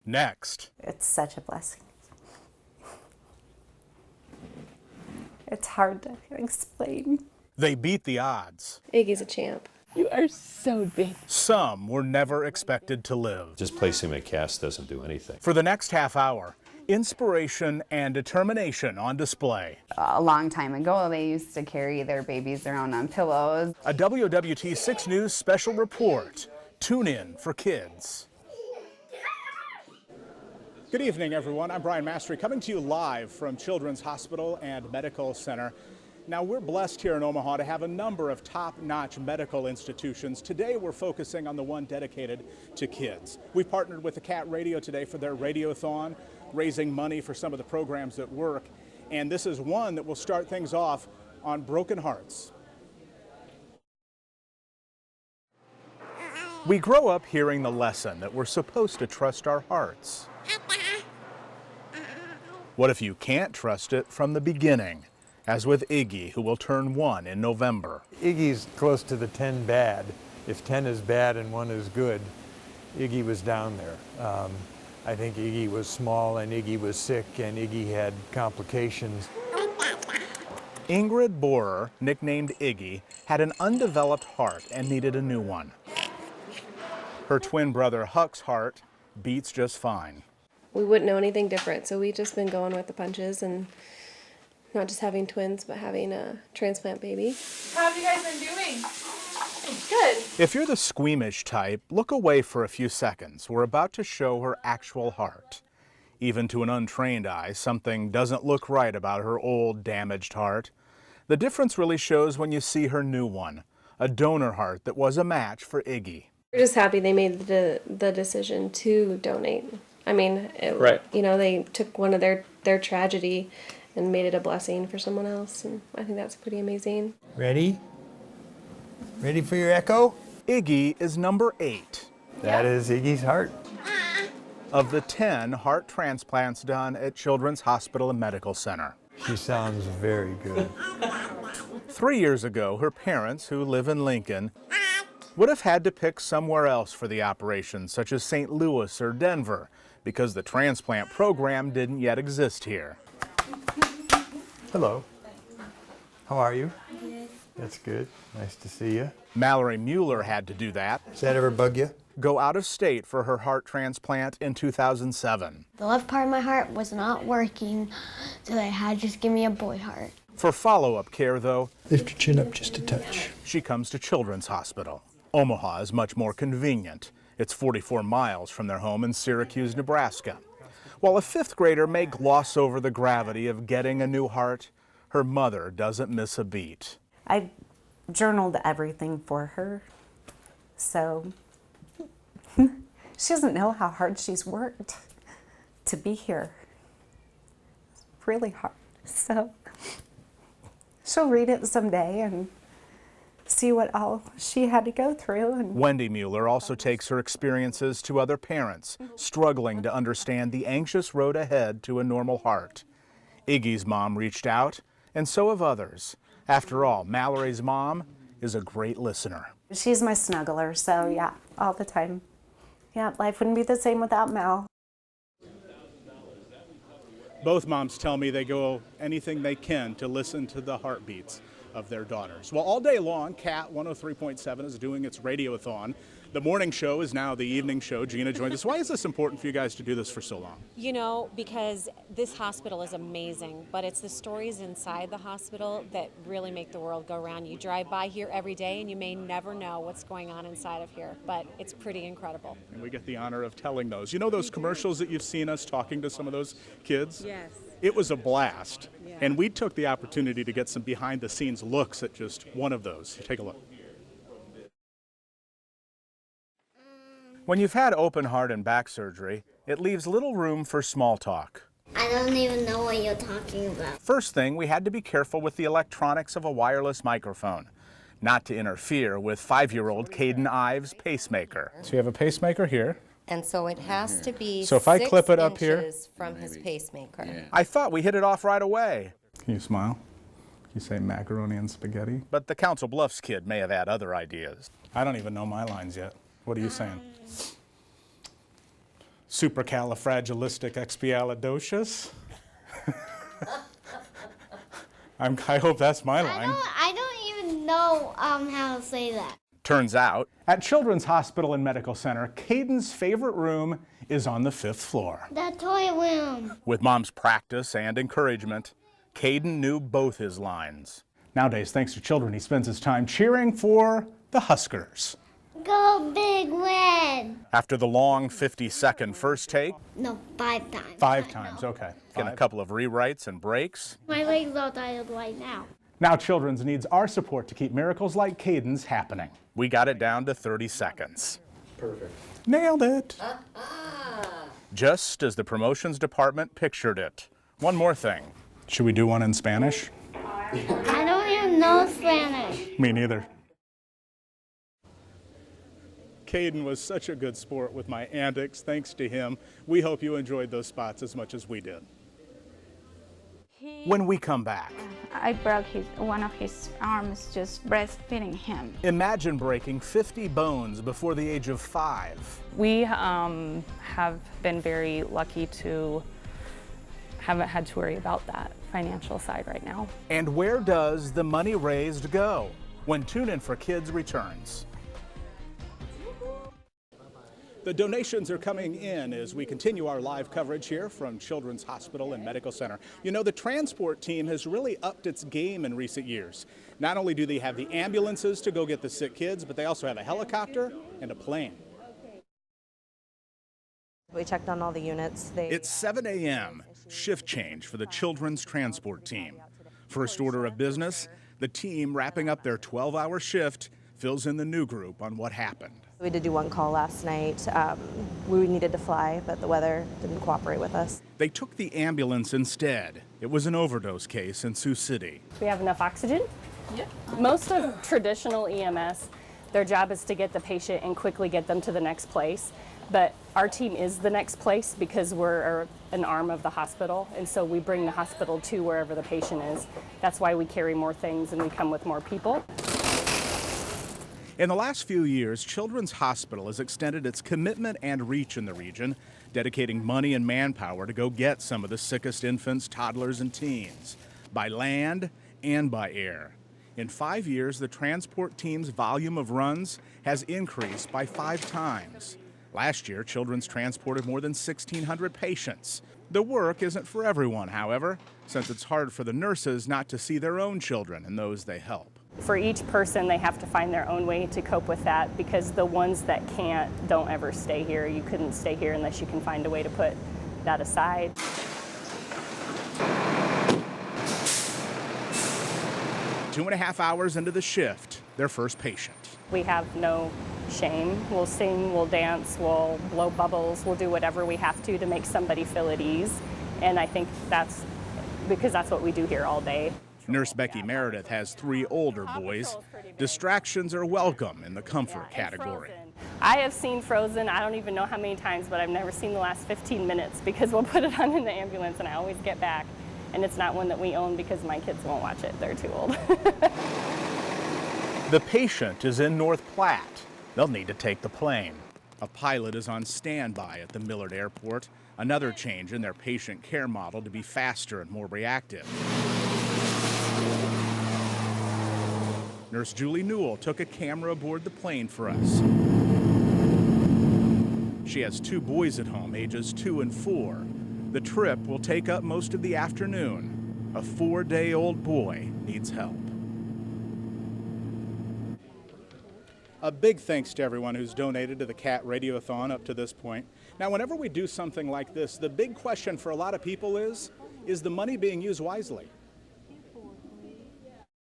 Next. It's such a blessing. It's hard to explain. They beat the odds. Iggy's a champ. You are so big. Some were never expected to live. Just placing him in a cast doesn't do anything. For the next half hour, inspiration and determination on display. A long time ago, they used to carry their babies around on pillows. A WWT 6 News special report. Tune in for kids. Good evening, everyone. I'm Brian Mastery, coming to you live from Children's Hospital and Medical Center. Now, we're blessed here in Omaha to have a number of top-notch medical institutions. Today, we're focusing on the one dedicated to kids. We've partnered with the Cat Radio today for their Radiothon, raising money for some of the programs that work. And this is one that will start things off on broken hearts. We grow up hearing the lesson that we're supposed to trust our hearts. What if you can't trust it from the beginning? As with Iggy, who will turn 1 in November. Iggy's close to the 10 bad. If 10 is bad and 1 is good, Iggy was down there. I think Iggy was small and Iggy was sick and Iggy had complications. Ingrid Borer, nicknamed Iggy, had an undeveloped heart and needed a new one. Her twin brother Huck's heart beats just fine. We wouldn't know anything different, so we've just been going with the punches and not just having twins, but having a transplant baby. How have you guys been doing? Good. If you're the squeamish type, look away for a few seconds. We're about to show her actual heart. Even to an untrained eye, something doesn't look right about her old, damaged heart. The difference really shows when you see her new one, a donor heart that was a match for Iggy. We're just happy they made the decision to donate. I mean, you know, they took one of their tragedy and made it a blessing for someone else, and I think that's pretty amazing. Ready? Ready for your echo? Iggy is number 8. That is Iggy's heart. Of the 10 heart transplants done at Children's Hospital and Medical Center. She sounds very good. 3 years ago, her parents, who live in Lincoln, would have had to pick somewhere else for the operation, such as St. Louis or Denver, because the transplant program didn't yet exist here. Hello. How are you? Good. That's good. Nice to see you. Mallory Mueller had to do that. Does that ever bug you? Go out of state for her heart transplant in 2007. The left part of my heart was not working, so they had to just give me a boy heart. For follow-up care, though, Lift your chin up just a touch. she comes to Children's Hospital. Omaha is much more convenient. It's 44 miles from their home in Syracuse, Nebraska. While a 5th grader may gloss over the gravity of getting a new heart, her mother doesn't miss a beat. I journaled everything for her, so she doesn't know how hard she's worked to be here. It's really hard. So she'll read it someday and see what all she had to go through. And Wendy Mueller also takes her experiences to other parents struggling to understand the anxious road ahead to a normal heart. Iggy's mom reached out, and so have others. After all, Mallory's mom is a great listener. she's my snuggler, so yeah, all the time. Yeah, life wouldn't be the same without Mal. Both moms tell me they go anything they can to listen to the heartbeats of their daughters. Well, all day long, Cat 103.7 is doing its Radiothon. The morning show is now the evening show. Gina joins us. Why is this important for you guys to do this for so long? You know, because this hospital is amazing, but it's the stories inside the hospital that really make the world go round. You drive by here every day and you may never know what's going on inside of here, but it's pretty incredible. And we get the honor of telling those. You know those commercials that you've seen us talking to some of those kids? Yes. It was a blast. Yeah. And we took the opportunity to get some behind-the-scenes looks at just one of those. Take a look. When you've had open heart and back surgery, it leaves little room for small talk. I don't even know what you're talking about. First thing, we had to be careful with the electronics of a wireless microphone, not to interfere with 5-year-old Caden Ives' pacemaker. So you have a pacemaker here. And so it has to be So if I 6 clip it up here- inches from his pacemaker. Yeah. I thought we hit it off right away. Can you smile? Can you say macaroni and spaghetti? But the Council Bluffs kid may have had other ideas. I don't even know my lines yet. What are you saying? Supercalifragilisticexpialidocious. I hope that's my line. I don't even know how to say that. Turns out, at Children's Hospital and Medical Center, Caden's favorite room is on the 5th floor. The toy room. With Mom's practice and encouragement, Caden knew both his lines. Nowadays, thanks to children, he spends his time cheering for the Huskers. Go Big Red. After the long 50-second first take. No, 5 times. 5 times, okay. And a couple of rewrites and breaks. My legs are tired right now. Now Children's needs our support to keep miracles like Caden's happening. We got it down to 30 seconds. Perfect. Nailed it. Just as the promotions department pictured it. One more thing. Should we do one in Spanish? I don't even know Spanish. Me neither. Caden was such a good sport with my antics. Thanks to him. We hope you enjoyed those spots as much as we did. When we come back, I broke one of his arms just breastfeeding him. Imagine breaking 50 bones before the age of 5. We have been very lucky to haven't had to worry about that financial side right now. And where does the money raised go when Tune In for Kids returns? The donations are coming in as we continue our live coverage here from Children's Hospital and Medical Center. You know, the transport team has really upped its game in recent years. Not only do they have the ambulances to go get the sick kids, but they also have a helicopter and a plane. We checked on all the units. It's 7 a.m., shift change for the Children's Transport team. First order of business, the team wrapping up their 12-hour shift fills in the new group on what happened. We did do one call last night. We needed to fly, but the weather didn't cooperate with us. They took the ambulance instead. It was an overdose case in Sioux City. We have enough oxygen? Yeah. Most of traditional EMS, their job is to get the patient and quickly get them to the next place. But our team is the next place because we're an arm of the hospital, and so we bring the hospital to wherever the patient is. That's why we carry more things and we come with more people. In the last few years, Children's Hospital has extended its commitment and reach in the region, dedicating money and manpower to go get some of the sickest infants, toddlers, and teens, by land and by air. In 5 years, the transport team's volume of runs has increased by 5 times. Last year, Children's transported more than 1,600 patients. The work isn't for everyone, however, since it's hard for the nurses not to see their own children and those they help. For each person, they have to find their own way to cope with that because the ones that can't don't ever stay here. You couldn't stay here unless you can find a way to put that aside. Two and a half hours into the shift, their first patient. We have no shame. We'll sing, we'll dance, we'll blow bubbles, we'll do whatever we have to make somebody feel at ease. And I think that's because that's what we do here all day. Nurse Becky Meredith has 3 older boys. Distractions are welcome in the comfort category. I have seen Frozen, I don't even know how many times, but I've never seen the last 15 minutes because we'll put it on in the ambulance and I always get back. And it's not one that we own because my kids won't watch it, they're too old. The patient is in North Platte. They'll need to take the plane. A pilot is on standby at the Millard Airport. Another change in their patient care model to be faster and more reactive. Nurse Julie Newell took a camera aboard the plane for us. She has 2 boys at home, ages 2 and 4. The trip will take up most of the afternoon. A 4-day-old boy needs help. A big thanks to everyone who's donated to the CAT Radiothon up to this point. Now, whenever we do something like this, the big question for a lot of people is the money being used wisely?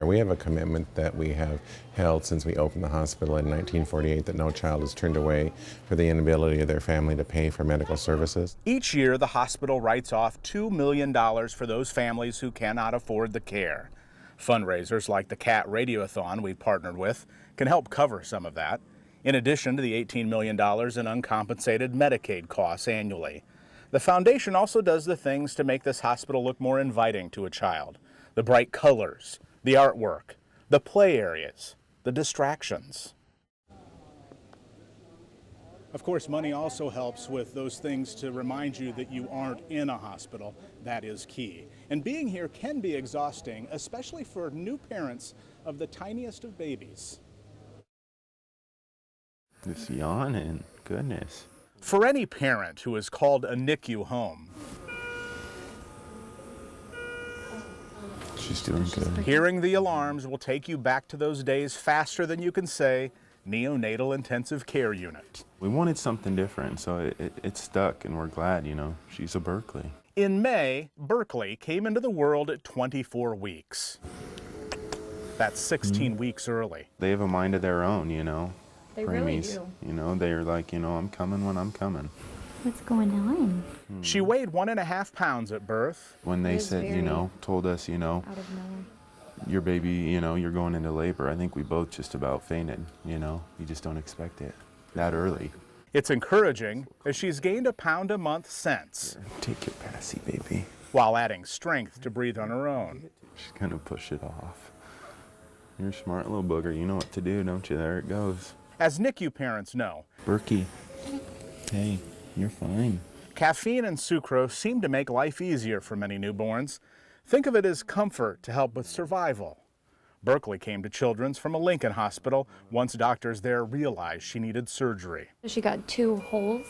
We have a commitment that we have held since we opened the hospital in 1948 that no child is turned away for the inability of their family to pay for medical services. Each year, the hospital writes off $2 million for those families who cannot afford the care. Fundraisers like the CAT Radiothon we've partnered with can help cover some of that, in addition to the $18 million in uncompensated Medicaid costs annually. The foundation also does the things to make this hospital look more inviting to a child. The bright colors, the artwork, the play areas, the distractions. Of course, money also helps with those things to remind you that you aren't in a hospital. That is key. And being here can be exhausting, especially for new parents of the tiniest of babies. Just yawning, goodness. For any parent who has called a NICU home, she's doing good. Hearing the alarms will take you back to those days faster than you can say neonatal intensive care unit. We wanted something different, so it stuck, and we're glad, you know, she's a Berkeley. In May, Berkeley came into the world at 24 weeks. That's 16 weeks early. They have a mind of their own, you know. They really do. You know, they're like, you know, I'm coming when I'm coming. What's going on? She weighed 1.5 pounds at birth. When they said, you know, told us, you know, Out of nowhere. your baby, you know, you're going into labor, I think we both just about fainted, you know. You just don't expect it that early. It's encouraging as she's gained a pound a month since. Take your passy, baby. While adding strength to breathe on her own. She's gonna push it off. You're a smart little booger. You know what to do, don't you? There it goes. As NICU parents know, Berkey, hey, you're fine. Caffeine and sucrose seem to make life easier for many newborns. Think of it as comfort to help with survival. Berkeley came to Children's from a Lincoln hospital once doctors there realized she needed surgery. She got 2 holes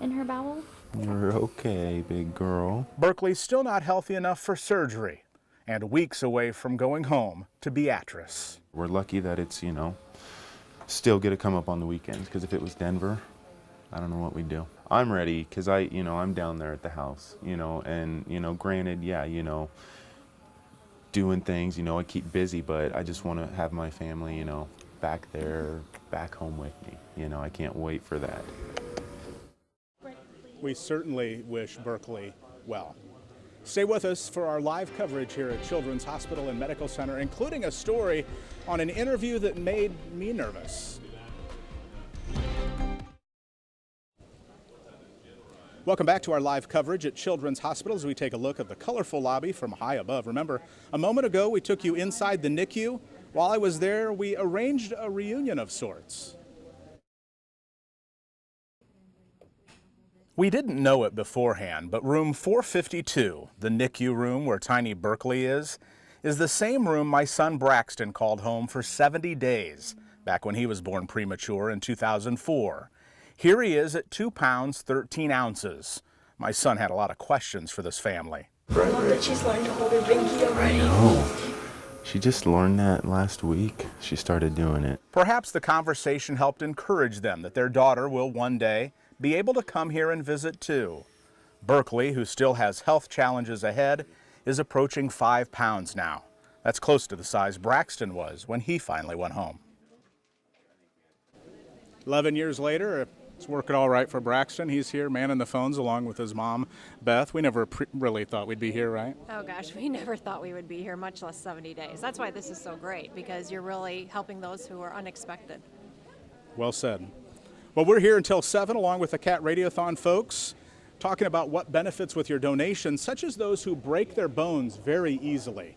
in her bowel. You're okay, big girl. Berkeley's still not healthy enough for surgery and weeks away from going home to Beatrice. We're lucky that it's, you know, still get to come up on the weekends, because if it was Denver, I don't know what we'd do. I'm ready, because I'm down there at the house, you know, and, you know, granted, yeah, you know, doing things, you know, I keep busy, but I just want to have my family, you know, back there, back home with me. You know, I can't wait for that. We certainly wish Berkeley well. Stay with us for our live coverage here at Children's Hospital and Medical Center, including a story on an interview that made me nervous. Welcome back to our live coverage at Children's Hospital as we take a look at the colorful lobby from high above. Remember, a moment ago we took you inside the NICU. While I was there, we arranged a reunion of sorts. We didn't know it beforehand, but room 452, the NICU room where tiny Berkeley is the same room my son Braxton called home for 70 days, back when he was born premature in 2004. Here he is at 2 pounds, 13 ounces. My son had a lot of questions for this family. I love that she's learned to hold her binky already. I know. She just learned that last week. She started doing it. Perhaps the conversation helped encourage them that their daughter will one day be able to come here and visit too. Berkeley, who still has health challenges ahead, is approaching 5 pounds now. That's close to the size Braxton was when he finally went home. 11 years later, it's working all right for Braxton. He's here manning the phones along with his mom, Beth. We never really thought we'd be here, right? Oh gosh, we never thought we would be here, much less 70 days. That's why this is so great, because you're really helping those who are unexpected. Well said. Well, we're here until 7 along with the Cat Radiothon folks, talking about what benefits with your donations, such as those who break their bones very easily.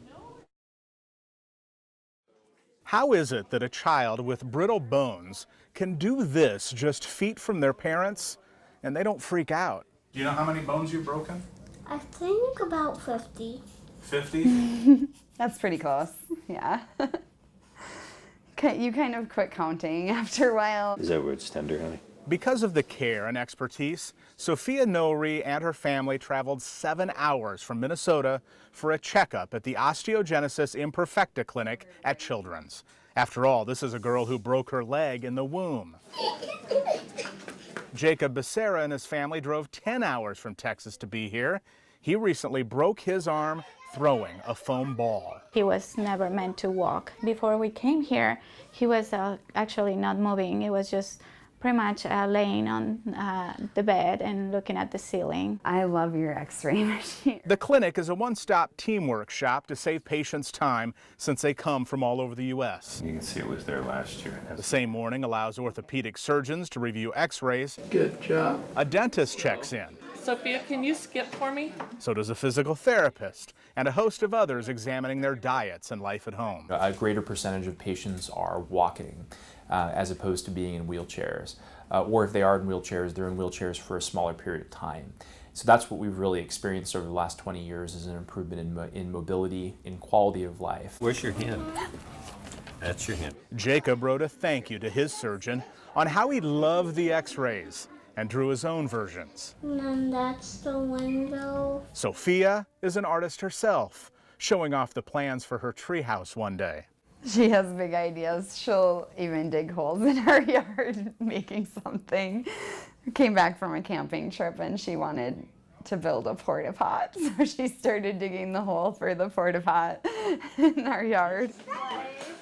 How is it that a child with brittle bones can do this just feet from their parents and they don't freak out? Do you know how many bones you've broken? I think about 50. 50? That's pretty close, yeah. You kind of quit counting after a while. Is that where it's tender, honey? Because of the care and expertise, Sophia Nori and her family traveled 7 hours from Minnesota for a checkup at the Osteogenesis Imperfecta Clinic at Children's. After all, this is a girl who broke her leg in the womb. Jacob Becerra and his family drove 10 hours from Texas to be here. He recently broke his arm throwing a foam ball. He was never meant to walk. Before we came here, he was actually not moving. It was just pretty much laying on the bed and looking at the ceiling. I love your x-ray machine. The clinic is a one-stop teamwork shop to save patients time since they come from all over the U.S. You can see it was there last year. The same morning allows orthopedic surgeons to review x-rays. Good job. A dentist checks in. Sophia, can you skip for me? So does a physical therapist and a host of others examining their diets and life at home. A greater percentage of patients are walking as opposed to being in wheelchairs. or if they are in wheelchairs, they're in wheelchairs for a smaller period of time. So that's what we've really experienced over the last 20 years, is an improvement in mobility, in quality of life. Where's your hand? That's your hand. Jacob wrote a thank you to his surgeon on how he loved the x-rays and drew his own versions. And that's the window. Sophia is an artist herself, showing off the plans for her treehouse one day. She has big ideas. She'll even dig holes in her yard making something. Came back from a camping trip and she wanted to build a porta pot. So she started digging the hole for the porta pot in our yard.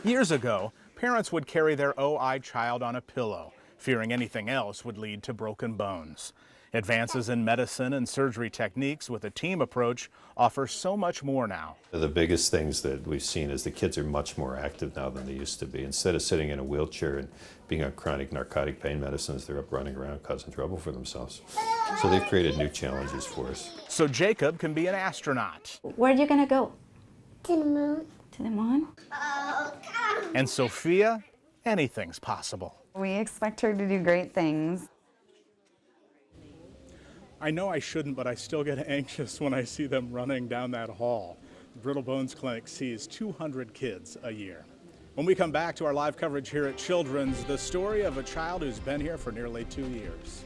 Years ago, parents would carry their OI child on a pillow, fearing anything else would lead to broken bones. Advances in medicine and surgery techniques with a team approach offer so much more now. The biggest things that we've seen is the kids are much more active now than they used to be. Instead of sitting in a wheelchair and being on chronic narcotic pain medicines, they're up running around causing trouble for themselves. So they've created new challenges for us. So Jacob can be an astronaut. Where are you gonna go? To the moon. To the moon? And Sophia, anything's possible. We expect her to do great things. I know I shouldn't, but I still get anxious when I see them running down that hall. The Brittle Bones Clinic sees 200 kids a year. When we come back to our live coverage here at Children's, the story of a child who's been here for nearly 2 years.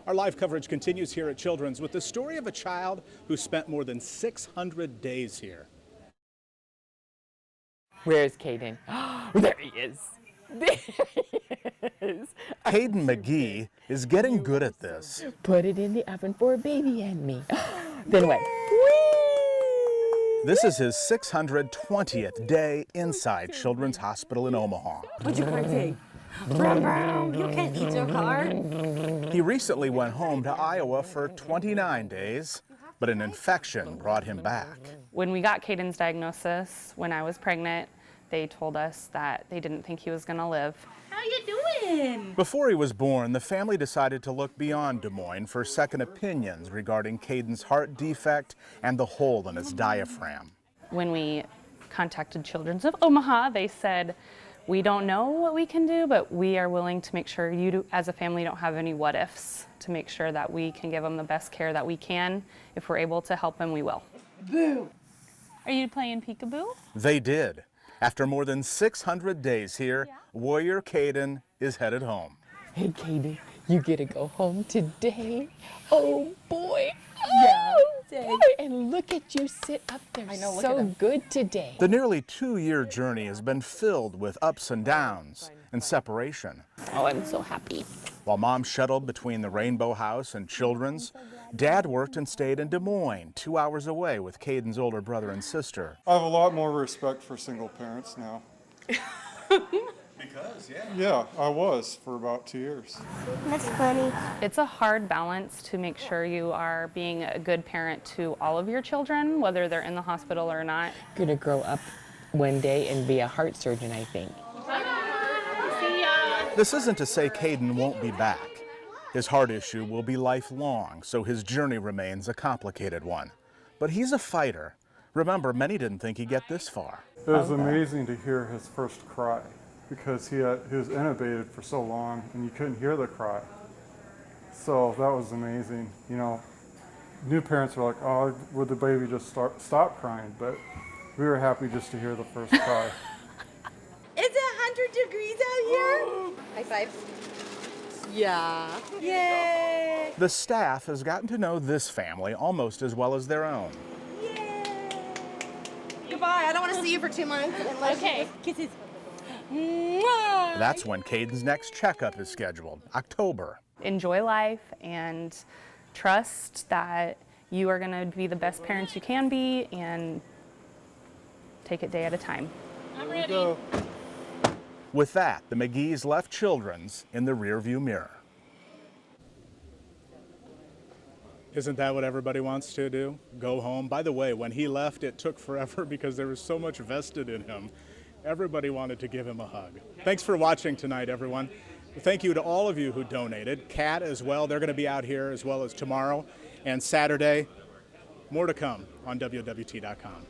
Our live coverage continues here at Children's with the story of a child who spent more than 600 days here. Where's Caden? There he is. There he is. Caden McGee is getting good at this. Put it in the oven for a baby and me. Then what? This is his 620th day inside Children's Hospital in Omaha. What'd you crazy? Brown, brown, you can't eat your car. He recently went home to Iowa for 29 days, but an infection brought him back. When we got Caden's diagnosis, when I was pregnant, they told us that they didn't think he was going to live. How you doing? Before he was born, the family decided to look beyond Des Moines for second opinions regarding Caden's heart defect and the hole in his diaphragm. When we contacted Children's of Omaha, they said, we don't know what we can do, but we are willing to make sure you, as a family, don't have any what-ifs, to make sure that we can give him the best care that we can. If we're able to help him, we will. Boo! Are you playing peekaboo? They did. After more than 600 days here, Warrior Caden is headed home. Hey, Caden, you get to go home today. Oh, boy. Yeah. Oh, boy. And look at you sit up there. I know, look so at him. good today. The nearly 2-year journey has been filled with ups and downs and separation. Oh, I'm so happy. While Mom shuttled between the Rainbow House and Children's, Dad worked and stayed in Des Moines, 2 hours away with Caden's older brother and sister. I have a lot more respect for single parents now. Because, Yeah, I was for about 2 years. That's funny. It's a hard balance to make sure you are being a good parent to all of your children, whether they're in the hospital or not. Gonna grow up one day and be a heart surgeon, I think. This isn't to say Caden won't be back. His heart issue will be lifelong, so his journey remains a complicated one. But he's a fighter. Remember, many didn't think he'd get this far. It was amazing to hear his first cry because he was intubated for so long and you couldn't hear the cry. So that was amazing. You know, new parents were like, oh, would the baby just stop crying? But we were happy just to hear the first cry. Is it 100 degrees out here? High five. Yeah. Yay! The staff has gotten to know this family almost as well as their own. Goodbye. I don't want to see you for 2 months. Okay. Kisses. That's when Caden's next checkup is scheduled, October. Enjoy life and trust that you are going to be the best parents you can be, and take it day at a time. I'm ready. With that, the McGees left Children's in the rearview mirror. Isn't that what everybody wants to do? Go home? By the way, when he left, it took forever because there was so much vested in him. Everybody wanted to give him a hug. Thanks for watching tonight, everyone. Thank you to all of you who donated. Kat as well, they're going to be out here as well as tomorrow and Saturday. More to come on WWT.com.